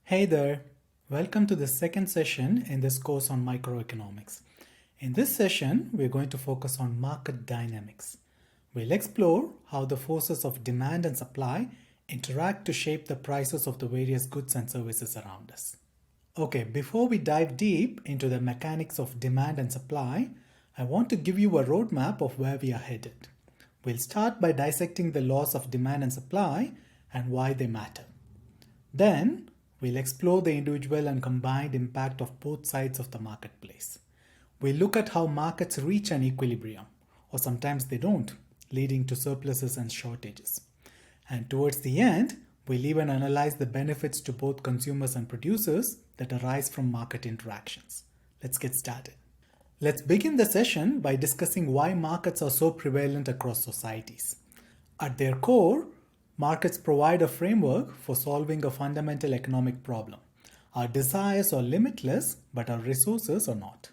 Hey there, welcome to the second session in this course on microeconomics. In this session, we're going to focus on market dynamics. We'll explore how the forces of demand and supply interact to shape the prices of the various goods and services around us. Okay, before we dive deep into the mechanics of demand and supply, I want to give you a roadmap of where we are headed. We'll start by dissecting the laws of demand and supply and why they matter. Then, we'll explore the individual and combined impact of both sides of the marketplace. We'll look at how markets reach an equilibrium, or sometimes they don't, leading to surpluses and shortages. And towards the end, we'll even analyze the benefits to both consumers and producers that arise from market interactions. Let's get started. Let's begin the session by discussing why markets are so prevalent across societies. At their core, markets provide a framework for solving a fundamental economic problem. Our desires are limitless, but our resources are not.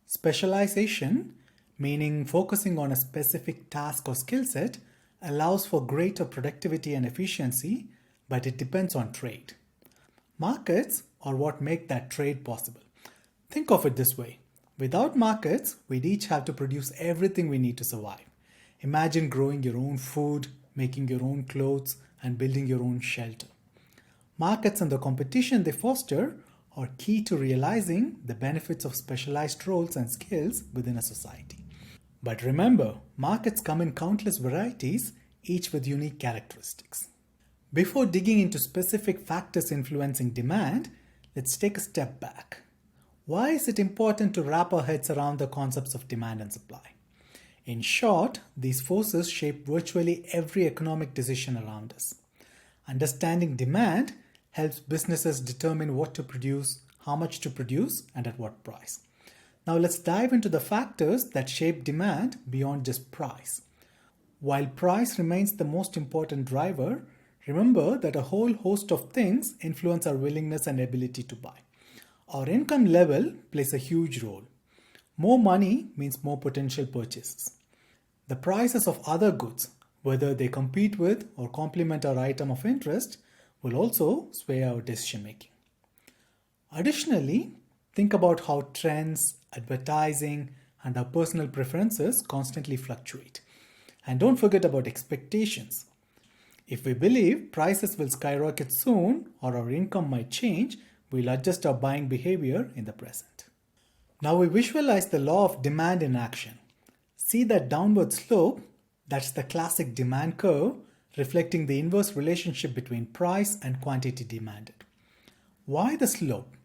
Specialization, meaning focusing on a specific task or skill set, allows for greater productivity and efficiency, but it depends on trade. Markets are what make that trade possible. Think of it this way. Without markets, we'd each have to produce everything we need to survive. Imagine growing your own food, making your own clothes, and building your own shelter. Markets and the competition they foster are key to realizing the benefits of specialized roles and skills within a society. But remember, markets come in countless varieties, each with unique characteristics. Before digging into specific factors influencing demand, let's take a step back. Why is it important to wrap our heads around the concepts of demand and supply? In short, these forces shape virtually every economic decision around us. Understanding demand helps businesses determine what to produce, how much to produce, and at what price. Now let's dive into the factors that shape demand beyond just price. While price remains the most important driver, remember that a whole host of things influence our willingness and ability to buy. Our income level plays a huge role. More money means more potential purchases. The prices of other goods, whether they compete with or complement our item of interest, will also sway our decision making. Additionally, think about how trends, advertising, and our personal preferences constantly fluctuate. And don't forget about expectations. If we believe prices will skyrocket soon or our income might change, we'll adjust our buying behavior in the present. Now we visualize the law of demand in action. See that downward slope? That's the classic demand curve, reflecting the inverse relationship between price and quantity demanded. Why the slope?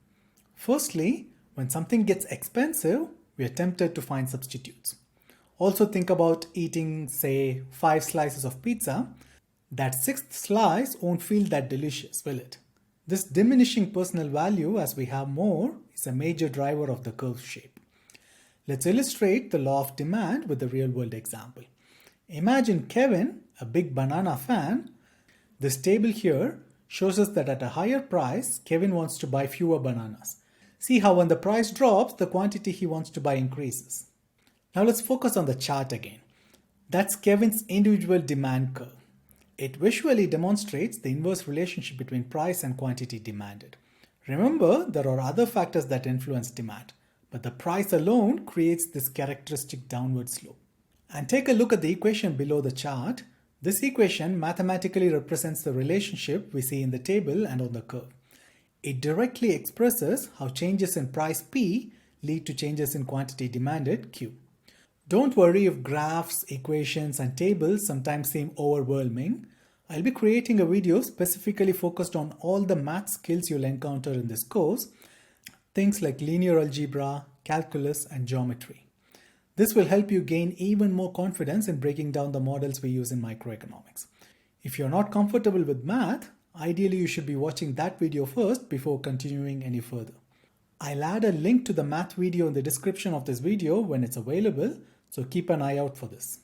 Firstly, when something gets expensive, we are tempted to find substitutes. Also think about eating, say, 5 slices of pizza. That 6th slice won't feel that delicious, will it? This diminishing personal value as we have more is a major driver of the curve shape. Let's illustrate the law of demand with a real-world example. Imagine Kevin, a big banana fan. This table here shows us that at a higher price, Kevin wants to buy fewer bananas. See how when the price drops, the quantity he wants to buy increases. Now let's focus on the chart again. That's Kevin's individual demand curve. It visually demonstrates the inverse relationship between price and quantity demanded. Remember, there are other factors that influence demand, but the price alone creates this characteristic downward slope. And take a look at the equation below the chart. This equation mathematically represents the relationship we see in the table and on the curve. It directly expresses how changes in price P lead to changes in quantity demanded Q. Don't worry if graphs, equations, and tables sometimes seem overwhelming. I'll be creating a video specifically focused on all the math skills you'll encounter in this course, things like linear algebra, calculus, and geometry. This will help you gain even more confidence in breaking down the models we use in microeconomics. If you're not comfortable with math, ideally you should be watching that video first before continuing any further. I'll add a link to the math video in the description of this video when it's available, so keep an eye out for this.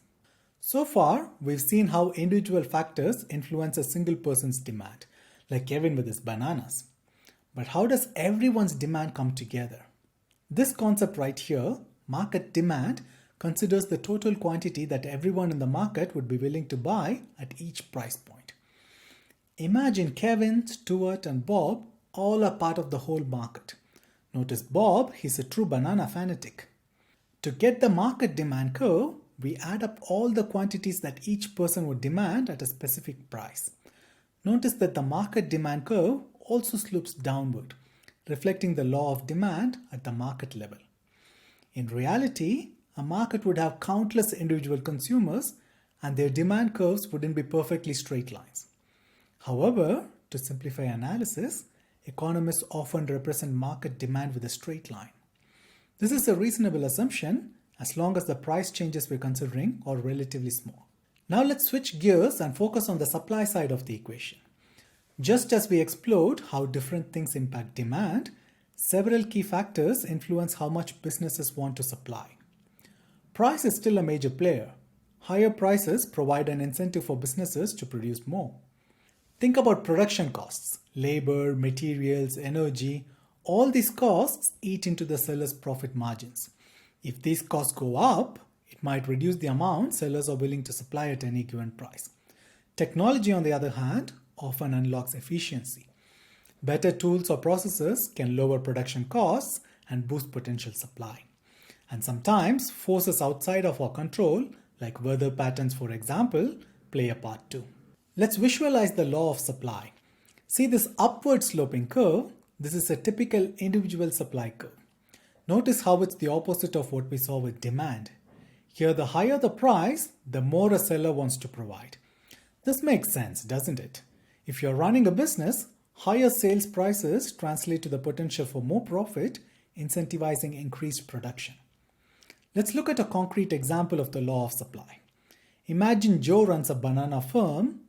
So far, we've seen how individual factors influence a single person's demand, like Kevin with his bananas. But how does everyone's demand come together? This concept right here, market demand, considers the total quantity that everyone in the market would be willing to buy at each price point. Imagine Kevin, Stuart, and Bob all are part of the whole market. Notice Bob, he's a true banana fanatic. To get the market demand curve, we add up all the quantities that each person would demand at a specific price. Notice that the market demand curve also slopes downward, reflecting the law of demand at the market level. In reality, a market would have countless individual consumers and their demand curves wouldn't be perfectly straight lines. However, to simplify analysis, economists often represent market demand with a straight line. This is a reasonable assumption as long as the price changes we're considering are relatively small. Now let's switch gears and focus on the supply side of the equation. Just as we explored how different things impact demand, several key factors influence how much businesses want to supply. Price is still a major player. Higher prices provide an incentive for businesses to produce more. Think about production costs, labor, materials, energy. All these costs eat into the seller's profit margins. If these costs go up, it might reduce the amount sellers are willing to supply at any given price. Technology, on the other hand, often unlocks efficiency. Better tools or processes can lower production costs and boost potential supply. And sometimes forces outside of our control, like weather patterns for example, play a part too. Let's visualize the law of supply. See this upward sloping curve? This is a typical individual supply curve. Notice how it's the opposite of what we saw with demand. Here, the higher the price, the more a seller wants to provide. This makes sense, doesn't it? If you're running a business, higher sales prices translate to the potential for more profit, incentivizing increased production. Let's look at a concrete example of the law of supply. Imagine Joe runs a banana farm.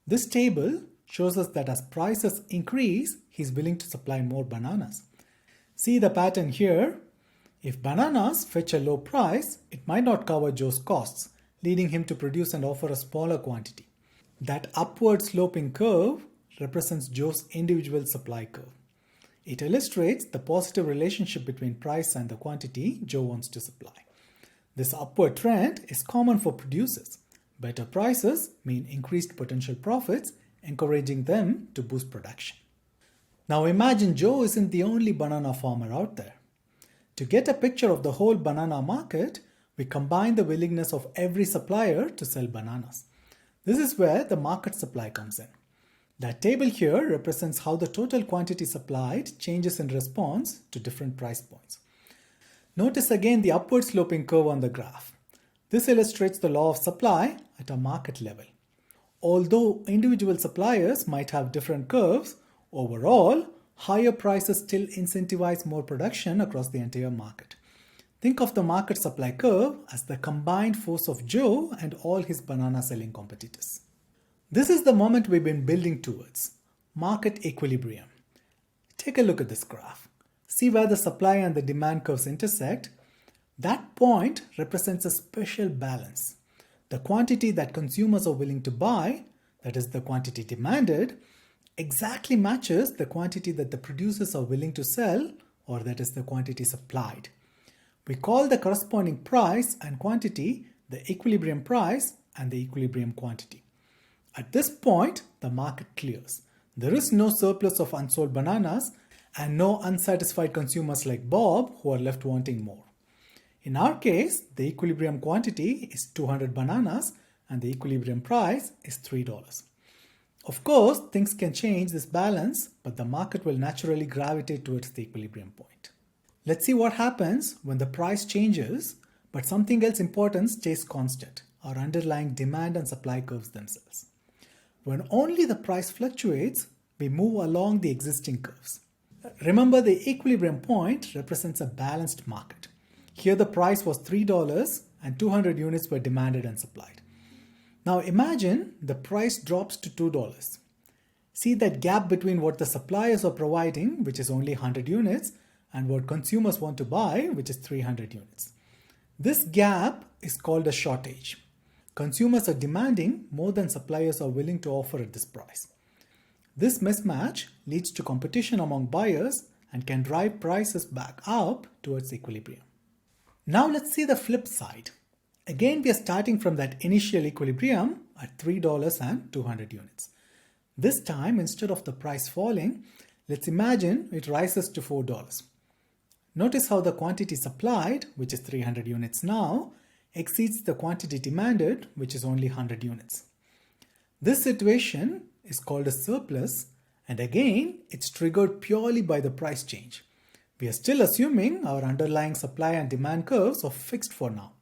This table shows us that as prices increase, he's willing to supply more bananas. See the pattern here? If bananas fetch a low price, it might not cover Joe's costs, leading him to produce and offer a smaller quantity. That upward sloping curve represents Joe's individual supply curve. It illustrates the positive relationship between price and the quantity Joe wants to supply. This upward trend is common for producers. Better prices mean increased potential profits, encouraging them to boost production. Now imagine Joe isn't the only banana farmer out there. To get a picture of the whole banana market, we combine the willingness of every supplier to sell bananas. This is where the market supply comes in. That table here represents how the total quantity supplied changes in response to different price points. Notice again the upward sloping curve on the graph. This illustrates the law of supply at a market level. Although individual suppliers might have different curves, overall, higher prices still incentivize more production across the entire market. Think of the market supply curve as the combined force of Joe and all his banana selling competitors. This is the moment we've been building towards, market equilibrium. Take a look at this graph. See where the supply and the demand curves intersect? That point represents a special balance. The quantity that consumers are willing to buy, that is the quantity demanded, exactly matches the quantity that the producers are willing to sell, or that is the quantity supplied. We call the corresponding price and quantity the equilibrium price and the equilibrium quantity. At this point, the market clears. There is no surplus of unsold bananas and no unsatisfied consumers like Bob who are left wanting more. In our case, the equilibrium quantity is 200 bananas and the equilibrium price is $3. Of course, things can change this balance, but the market will naturally gravitate towards the equilibrium point. Let's see what happens when the price changes, but something else important stays constant, our underlying demand and supply curves themselves. When only the price fluctuates, we move along the existing curves. Remember, the equilibrium point represents a balanced market. Here the price was $3 and 200 units were demanded and supplied. Now imagine the price drops to $2. See that gap between what the suppliers are providing, which is only 100 units, and what consumers want to buy, which is 300 units. This gap is called a shortage. Consumers are demanding more than suppliers are willing to offer at this price. This mismatch leads to competition among buyers and can drive prices back up towards equilibrium. Now let's see the flip side. Again, we are starting from that initial equilibrium at $3 and 200 units. This time, instead of the price falling, Let's imagine it rises to $4. Notice how the quantity supplied, which is 300 units now, exceeds the quantity demanded, which is only 100 units. This situation is called a surplus, and again, it's triggered purely by the price change. We are still assuming our underlying supply and demand curves are fixed for now.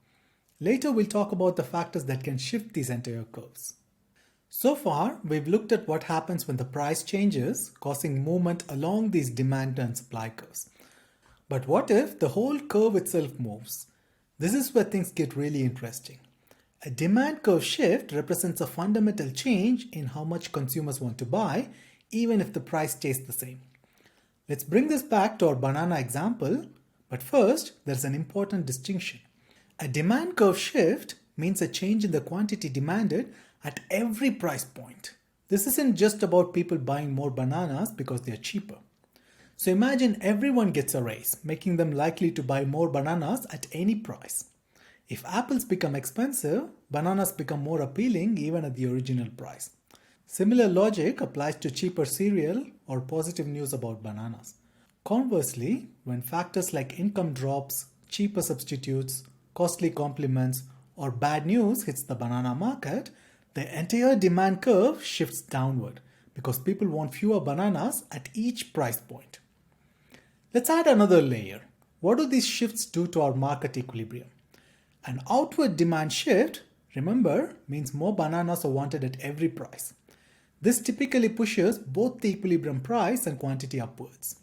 Later, we'll talk about the factors that can shift these entire curves. So far, we've looked at what happens when the price changes, causing movement along these demand and supply curves. But what if the whole curve itself moves? This is where things get really interesting. A demand curve shift represents a fundamental change in how much consumers want to buy, even if the price stays the same. Let's bring this back to our banana example, but first, there's an important distinction. A demand curve shift means a change in the quantity demanded at every price point. This isn't just about people buying more bananas because they are cheaper. So imagine everyone gets a raise, making them likely to buy more bananas at any price. If apples become expensive, bananas become more appealing even at the original price. Similar logic applies to cheaper cereal or positive news about bananas. Conversely, when factors like income drops, cheaper substitutes, costly compliments, or bad news hits the banana market, the entire demand curve shifts downward because people want fewer bananas at each price point. Let's add another layer. What do these shifts do to our market equilibrium? An outward demand shift, remember, means more bananas are wanted at every price. This typically pushes both the equilibrium price and quantity upwards.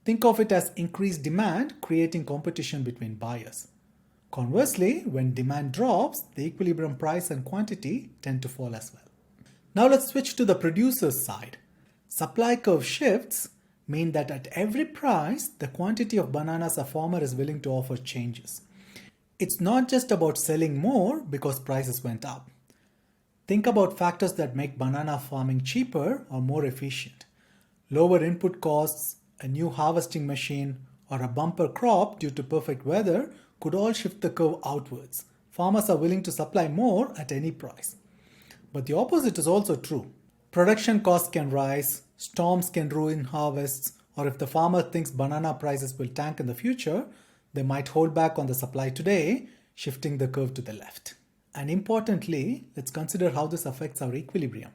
Think of it as increased demand creating competition between buyers. Conversely, when demand drops, the equilibrium price and quantity tend to fall as well. Now let's switch to the producer's side. Supply curve shifts mean that at every price, the quantity of bananas a farmer is willing to offer changes. It's not just about selling more because prices went up. Think about factors that make banana farming cheaper or more efficient. Lower input costs, a new harvesting machine, or a bumper crop due to perfect weather could all shift the curve outwards. Farmers are willing to supply more at any price. But the opposite is also true. Production costs can rise, storms can ruin harvests, or if the farmer thinks banana prices will tank in the future, they might hold back on the supply today, shifting the curve to the left. And importantly, let's consider how this affects our equilibrium.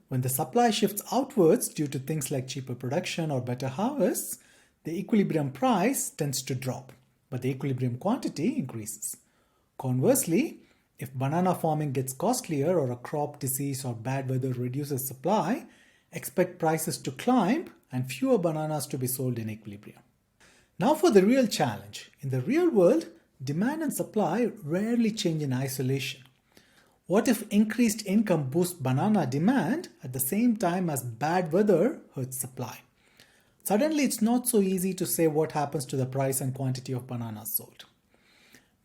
When the supply shifts outwards due to things like cheaper production or better harvests, the equilibrium price tends to drop, but the equilibrium quantity increases. Conversely, if banana farming gets costlier or a crop disease or bad weather reduces supply, expect prices to climb and fewer bananas to be sold in equilibrium. Now for the real challenge. In the real world, demand and supply rarely change in isolation. What if increased income boosts banana demand at the same time as bad weather hurts supply? Suddenly, it's not so easy to say what happens to the price and quantity of bananas sold.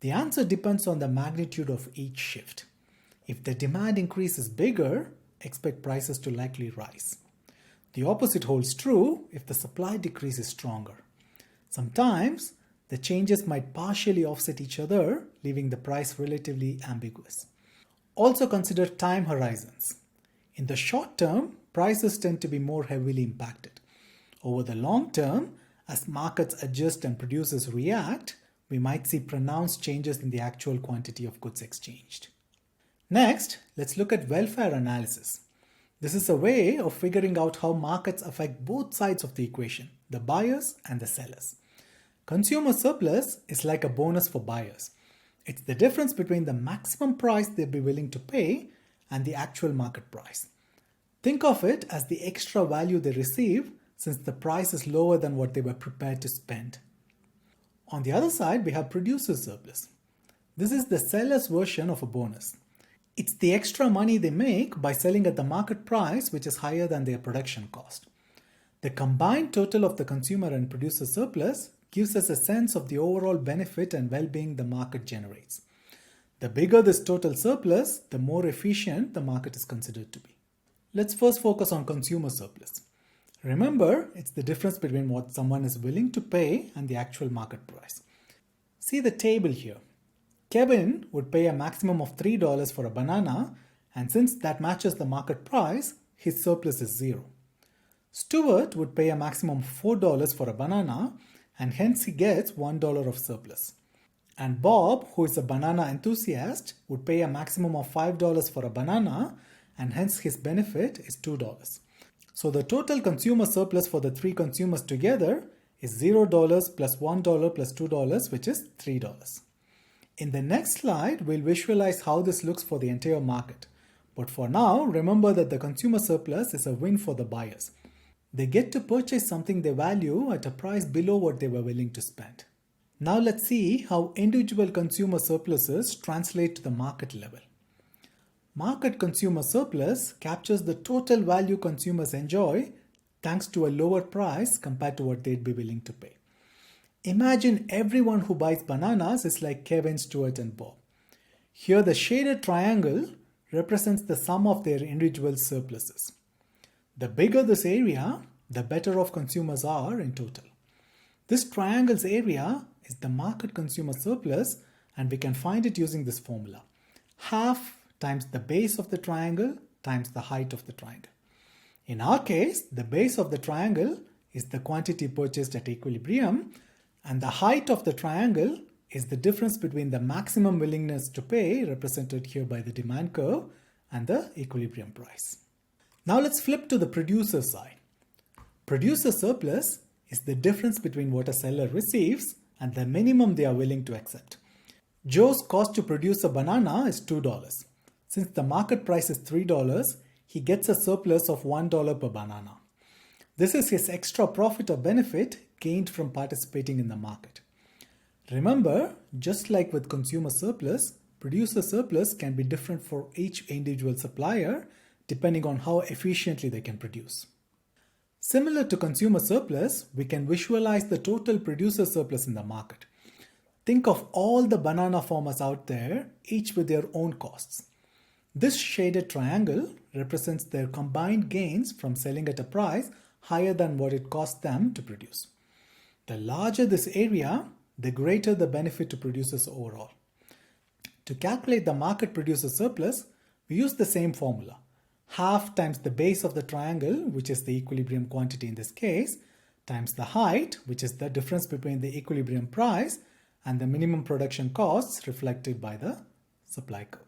The answer depends on the magnitude of each shift. If the demand increase is bigger, expect prices to likely rise. The opposite holds true if the supply decrease is stronger. Sometimes, the changes might partially offset each other, leaving the price relatively ambiguous. Also consider time horizons. In the short term, prices tend to be more heavily impacted. Over the long term, as markets adjust and producers react, we might see pronounced changes in the actual quantity of goods exchanged. Next, let's look at welfare analysis. This is a way of figuring out how markets affect both sides of the equation, the buyers and the sellers. Consumer surplus is like a bonus for buyers. It's the difference between the maximum price they'd be willing to pay and the actual market price. Think of it as the extra value they receive since the price is lower than what they were prepared to spend. On the other side, we have producer surplus. This is the seller's version of a bonus. It's the extra money they make by selling at the market price, which is higher than their production cost. The combined total of the consumer and producer surplus gives us a sense of the overall benefit and well-being the market generates. The bigger this total surplus, the more efficient the market is considered to be. Let's first focus on consumer surplus. Remember, it's the difference between what someone is willing to pay and the actual market price. See the table here. Kevin would pay a maximum of $3 for a banana, and since that matches the market price, his surplus is zero. Stuart would pay a maximum of $4 for a banana and hence he gets $1 of surplus. And Bob, who is a banana enthusiast, would pay a maximum of $5 for a banana and hence his benefit is $2. So the total consumer surplus for the three consumers together is $0 plus $1 plus $2, which is $3. In the next slide, we'll visualize how this looks for the entire market. But for now, remember that the consumer surplus is a win for the buyers. They get to purchase something they value at a price below what they were willing to spend. Now let's see how individual consumer surpluses translate to the market level. Market consumer surplus captures the total value consumers enjoy thanks to a lower price compared to what they'd be willing to pay. Imagine everyone who buys bananas is like Kevin, Stuart, and Bob. Here the shaded triangle represents the sum of their individual surpluses. The bigger this area, the better off consumers are in total. This triangle's area is the market consumer surplus, and we can find it using this formula. Half times the base of the triangle times the height of the triangle. In our case, the base of the triangle is the quantity purchased at equilibrium, and the height of the triangle is the difference between the maximum willingness to pay, represented here by the demand curve, and the equilibrium price. Now let's flip to the producer side. Producer surplus is the difference between what a seller receives and the minimum they are willing to accept. Joe's cost to produce a banana is $2. Since the market price is $3, he gets a surplus of $1 per banana. This is his extra profit or benefit gained from participating in the market. Remember, just like with consumer surplus, producer surplus can be different for each individual supplier depending on how efficiently they can produce. Similar to consumer surplus, we can visualize the total producer surplus in the market. Think of all the banana farmers out there, each with their own costs. This shaded triangle represents their combined gains from selling at a price higher than what it cost them to produce. The larger this area, the greater the benefit to producers overall. To calculate the market producer surplus, we use the same formula. Half times the base of the triangle, which is the equilibrium quantity in this case, times the height, which is the difference between the equilibrium price and the minimum production costs reflected by the supply curve.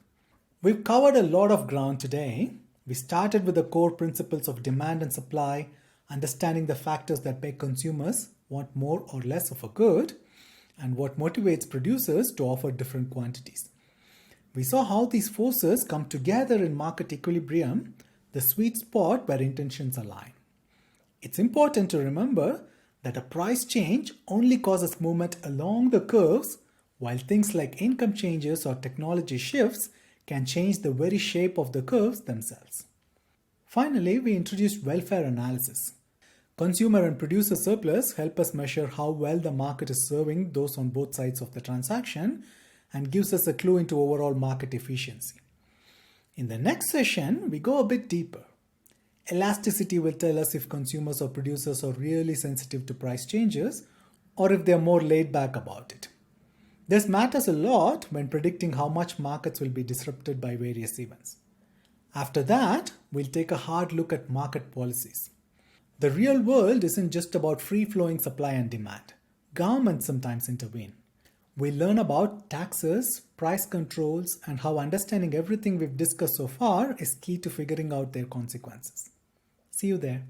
We've covered a lot of ground today. We started with the core principles of demand and supply, understanding the factors that make consumers want more or less of a good, and what motivates producers to offer different quantities. We saw how these forces come together in market equilibrium, the sweet spot where intentions align. It's important to remember that a price change only causes movement along the curves, while things like income changes or technology shifts can change the very shape of the curves themselves. Finally, we introduced welfare analysis. Consumer and producer surplus help us measure how well the market is serving those on both sides of the transaction and gives us a clue into overall market efficiency. In the next session, we go a bit deeper. Elasticity will tell us if consumers or producers are really sensitive to price changes or if they are more laid back about it. This matters a lot when predicting how much markets will be disrupted by various events. After that, we'll take a hard look at market policies. The real world isn't just about free-flowing supply and demand. Governments sometimes intervene. We'll learn about taxes, price controls, and how understanding everything we've discussed so far is key to figuring out their consequences. See you there.